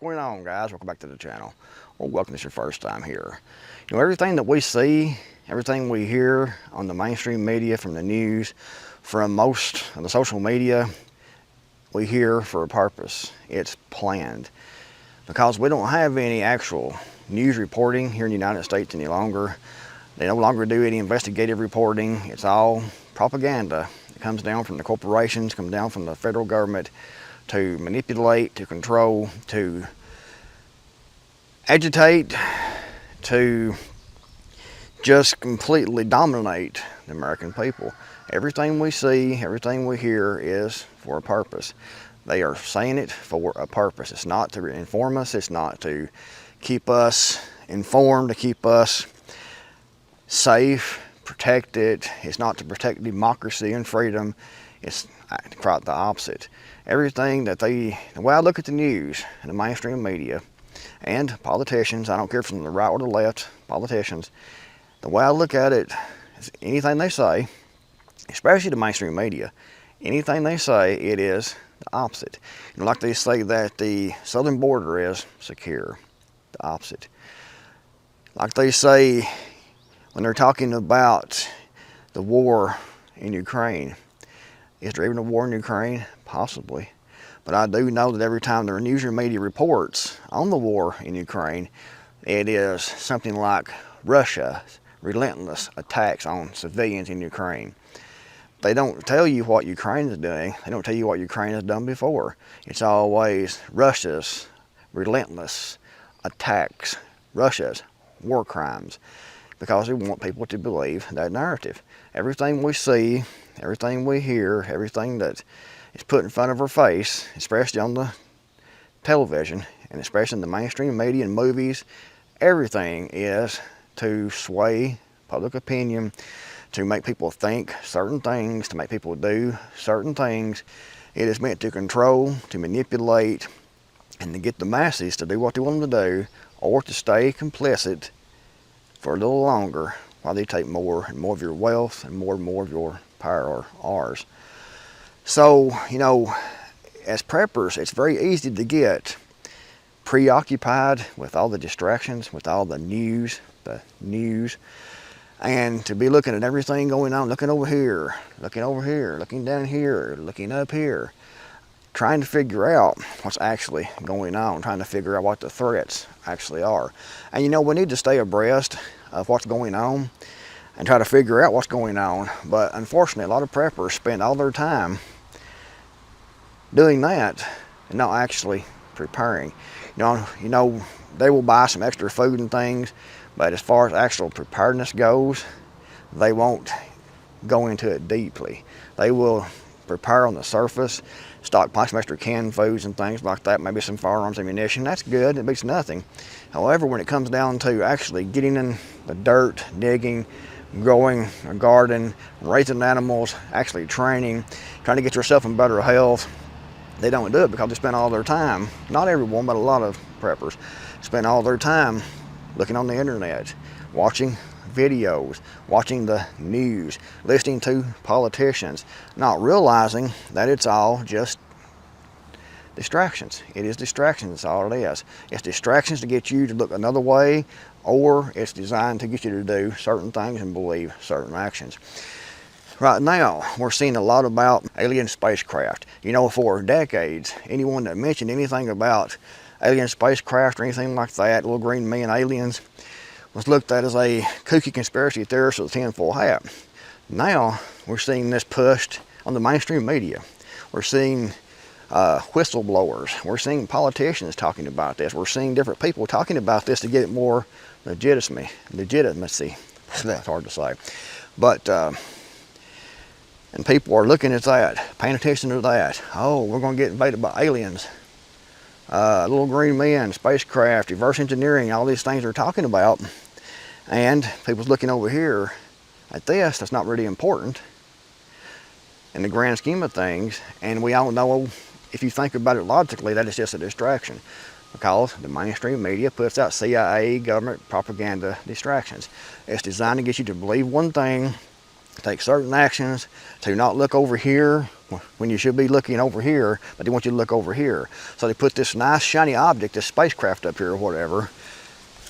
What's going on, guys? Welcome back to the channel. Or welcome if it's your first time here. You know, everything that we see, everything we hear on the mainstream media, from the news, from most of the social media, we hear for a purpose. It's planned. Because we don't have any actual news reporting here in the United States any longer. They no longer do any investigative reporting. It's all propaganda. It comes down from the corporations, comes down from the federal government to manipulate, to control, to agitate, to just completely dominate the American people. Everything we see, everything we hear is for a purpose. They are saying it for a purpose. It's not to inform us, it's not to keep us informed, to keep us safe, protected. It's not to protect democracy and freedom. It's quite the opposite. Everything that the way I look at the news and the mainstream media and politicians, I don't care if it's from the right or the left, politicians, the way I look at it is anything they say, especially the mainstream media, anything they say, it is the opposite. You know, like they say that the southern border is secure, the opposite. Like they say when they're talking about the war in Ukraine, is there even a war in Ukraine? Possibly. But I do know that every time the news or media reports on the war in Ukraine, it is something like Russia's relentless attacks on civilians in Ukraine. They don't tell you what Ukraine is doing. They don't tell you what Ukraine has done before. It's always Russia's relentless attacks, Russia's war crimes, because they want people to believe that narrative. Everything we see, everything we hear, everything that is put in front of our face, especially on the television, and especially in the mainstream media and movies, everything is to sway public opinion, to make people think certain things, to make people do certain things. It is meant to control, to manipulate, and to get the masses to do what they want them to do, or to stay complicit for a little longer while they take more and more of your wealth and more of your power, or ours. So, you know, as preppers, it's very easy to get preoccupied with all the distractions, with all the news, and to be looking at everything going on, looking over here, looking down here, looking up here, trying to figure out what's actually going on, trying to figure out what the threats actually are. And you know, we need to stay abreast of what's going on and try to figure out what's going on. But unfortunately, a lot of preppers spend all their time doing that and not actually preparing. You know, they will buy some extra food and things, but as far as actual preparedness goes, they won't go into it deeply. They will prepare on the surface, stockpile some extra canned foods and things like that, maybe some firearms, ammunition. That's good, it beats nothing. However, when it comes down to actually getting in the dirt, digging, growing a garden, raising animals, actually training, trying to get yourself in better health, they don't do it because they spend all their time, not everyone, but a lot of preppers, spend all their time looking on the internet, watching videos, watching the news, listening to politicians, not realizing that it's all just distractions. It is distractions, that's all it is. It's distractions to get you to look another way, or it's designed to get you to do certain things and believe certain actions. Right now, we're seeing a lot about alien spacecraft. You know, for decades, anyone that mentioned anything about alien spacecraft or anything like that, little green men, aliens, was looked at as a kooky conspiracy theorist with a tinfoil hat. Now, we're seeing this pushed on the mainstream media. We're seeing whistleblowers. We're seeing politicians talking about this. We're seeing different people talking about this to get it more legitimacy. That's hard to say. But, and people are looking at that, paying attention to that. Oh, we're going to get invaded by aliens. Little green men, spacecraft, reverse engineering, all these things they're talking about. And people's looking over here at this, that's not really important in the grand scheme of things. And we all know, if you think about it logically, that is just a distraction, because the mainstream media puts out CIA, government propaganda distractions. It's designed to get you to believe one thing take certain actions to not look over here when you should be looking over here, but they want you to look over here. So they put this nice shiny object, this spacecraft up here or whatever,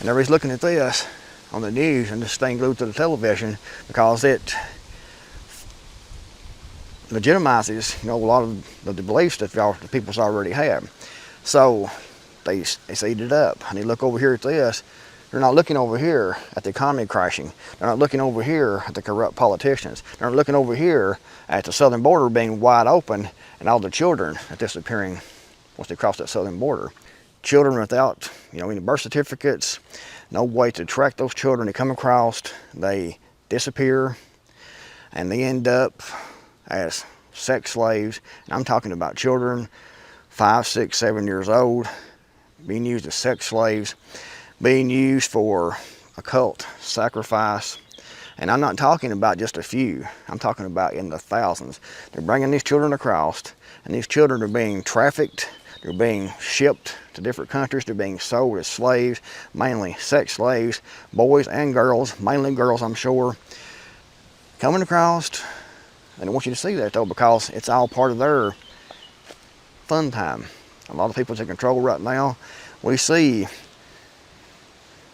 and everybody's looking at this on the news and this thing glued to the television because it legitimizes, a lot of the beliefs that the people's already have. So they eat it up, and they look over here at this. They're not looking over here at the economy crashing. They're not looking over here at the corrupt politicians. They're not looking over here at the southern border being wide open and all the children disappearing once they cross that southern border. Children without, any birth certificates, no way to track those children. They come across, they disappear, and they end up as sex slaves. And I'm talking about children 5, 6, 7 years old being used as sex slaves, being used for occult sacrifice. And I'm not talking about just a few. I'm talking about in the thousands. They're bringing these children across, and these children are being trafficked. They're being shipped to different countries. They're being sold as slaves, mainly sex slaves, boys and girls, mainly girls, I'm sure, coming across. And I want you to see that, though, because it's all part of their fun time. A lot of people's in control right now. We see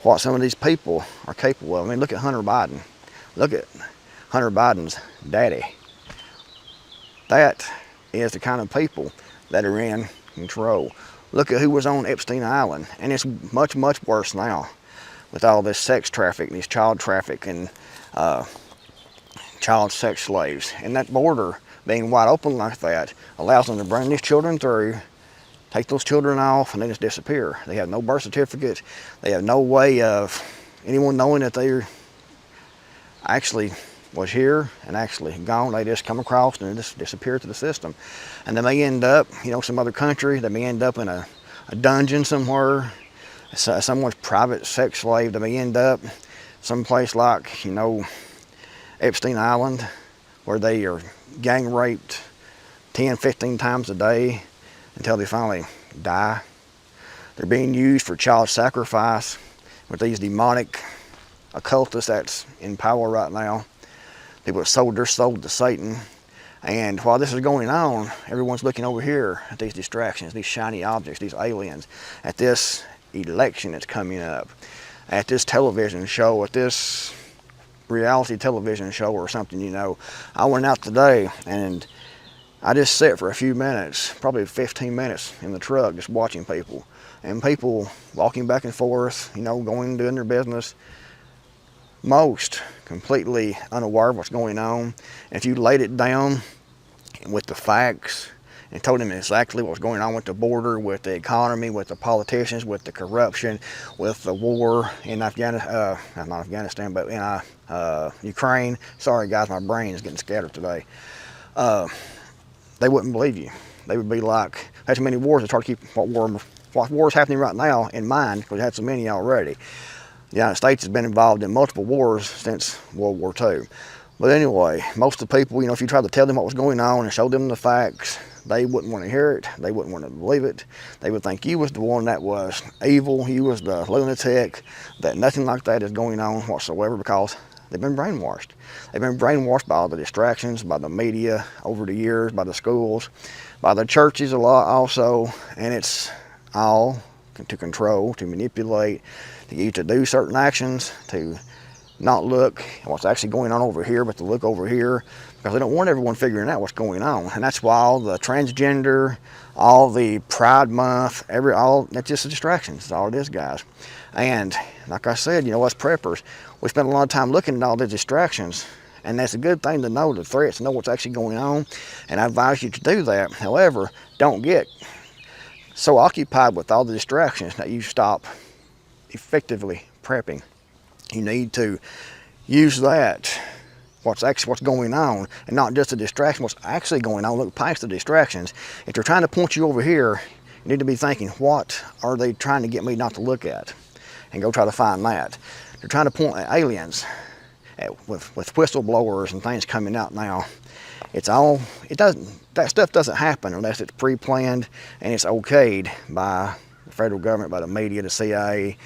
what some of these people are capable of. I mean, look at Hunter Biden. Look at Hunter Biden's daddy. That is the kind of people that are in control. Look at who was on Epstein Island, and it's much, much worse now with all this sex trafficking, these child trafficking, child sex slaves. And that border being wide open like that allows them to bring these children through, take those children off, and they just disappear. They have no birth certificate. They have no way of anyone knowing that they actually was here and actually gone. They just come across and just disappear to the system. And they may end up, some other country. They may end up in a dungeon somewhere, someone's private sex slave. They may end up someplace like, Epstein Island, where they are gang raped 10, 15 times a day until they finally die. They're being used for child sacrifice with these demonic occultists that's in power right now. People have sold their soul to Satan. And while this is going on, everyone's looking over here at these distractions, these shiny objects, these aliens, at this election that's coming up, at this television show, at this reality television show or something. I went out today and I just sat for a few minutes, probably 15 minutes in the truck, just watching people. And people walking back and forth, going, doing their business. Most completely unaware of what's going on. And if you laid it down with the facts and told them exactly what's going on with the border, with the economy, with the politicians, with the corruption, with the war in not Afghanistan, but in Ukraine. Sorry guys, my brain is getting scattered today. They wouldn't believe you. They would be like, that's many wars. It's hard to keep what war is happening right now in mind, because we had so many already. The United States has been involved in multiple wars since World War II. But anyway, most of the people, if you tried to tell them what was going on and show them the facts, they wouldn't want to hear it. They wouldn't want to believe it. They would think you was the one that was evil. You was the lunatic, that nothing like that is going on whatsoever, because they've been brainwashed. They've been brainwashed by all the distractions, by the media over the years, by the schools, by the churches a lot also. And it's all to control, to manipulate, to get you to do certain actions, to not look at what's actually going on over here, but to look over here, because they don't want everyone figuring out what's going on. And that's why all the transgender, all the Pride Month, that's just a distraction. That's all it is, guys. And like I said, us preppers, we spend a lot of time looking at all the distractions, and that's a good thing to know the threats, know what's actually going on, and I advise you to do that. However, don't get so occupied with all the distractions that you stop effectively prepping. You need to use that, what's going on, and not just a distraction, what's actually going on. Look past the distractions. If they're trying to point you over here, you need to be thinking, what are they trying to get me not to look at? And go try to find that. They're trying to point at aliens with whistleblowers and things coming out now. That stuff doesn't happen unless it's pre-planned and it's okayed by the federal government, by the media, the CIA.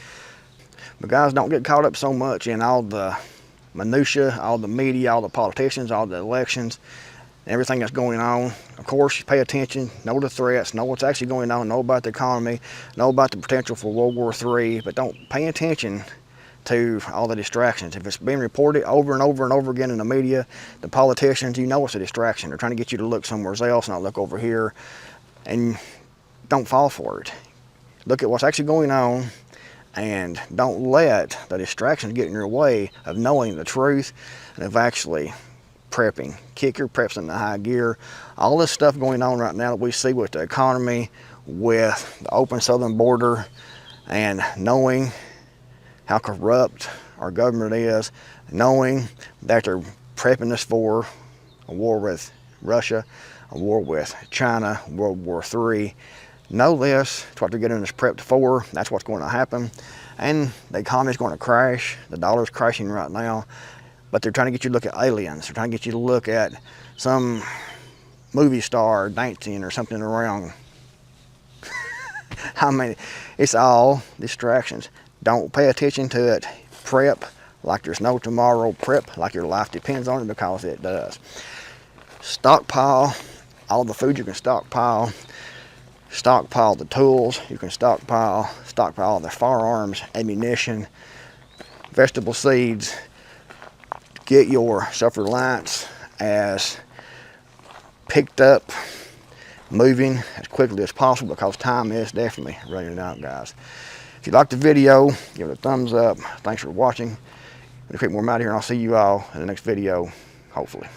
But guys, don't get caught up so much in all the minutia, all the media, all the politicians, all the elections, everything that's going on. Of course, pay attention, know the threats, know what's actually going on, know about the economy, know about the potential for World War III, but don't pay attention to all the distractions. If it's being reported over and over and over again in the media, the politicians, you know it's a distraction. They're trying to get you to look somewhere else, not look over here, and don't fall for it. Look at what's actually going on, and don't let the distractions get in your way of knowing the truth and of actually prepping. Kick your preps into high gear. All this stuff going on right now that we see with the economy, with the open southern border, and knowing how corrupt our government is, knowing that they're prepping us for a war with Russia, a war with China, World War III. Know this, it's what they're getting us prepped for. That's what's going to happen. And the economy is going to crash. The dollar's crashing right now. But they're trying to get you to look at aliens. They're trying to get you to look at some movie star dancing or something around. I mean, it's all distractions. Don't pay attention to it. Prep like there's no tomorrow. Prep like your life depends on it, because it does. Stockpile all the food you can stockpile. Stockpile the tools you can stockpile. Stockpile the firearms, ammunition, vegetable seeds. Get your self-reliance as picked up, moving as quickly as possible, because time is definitely running out, guys. If you liked the video, give it a thumbs up. Thanks for watching. I'm Creekmore out here, and I'll see you all in the next video, hopefully.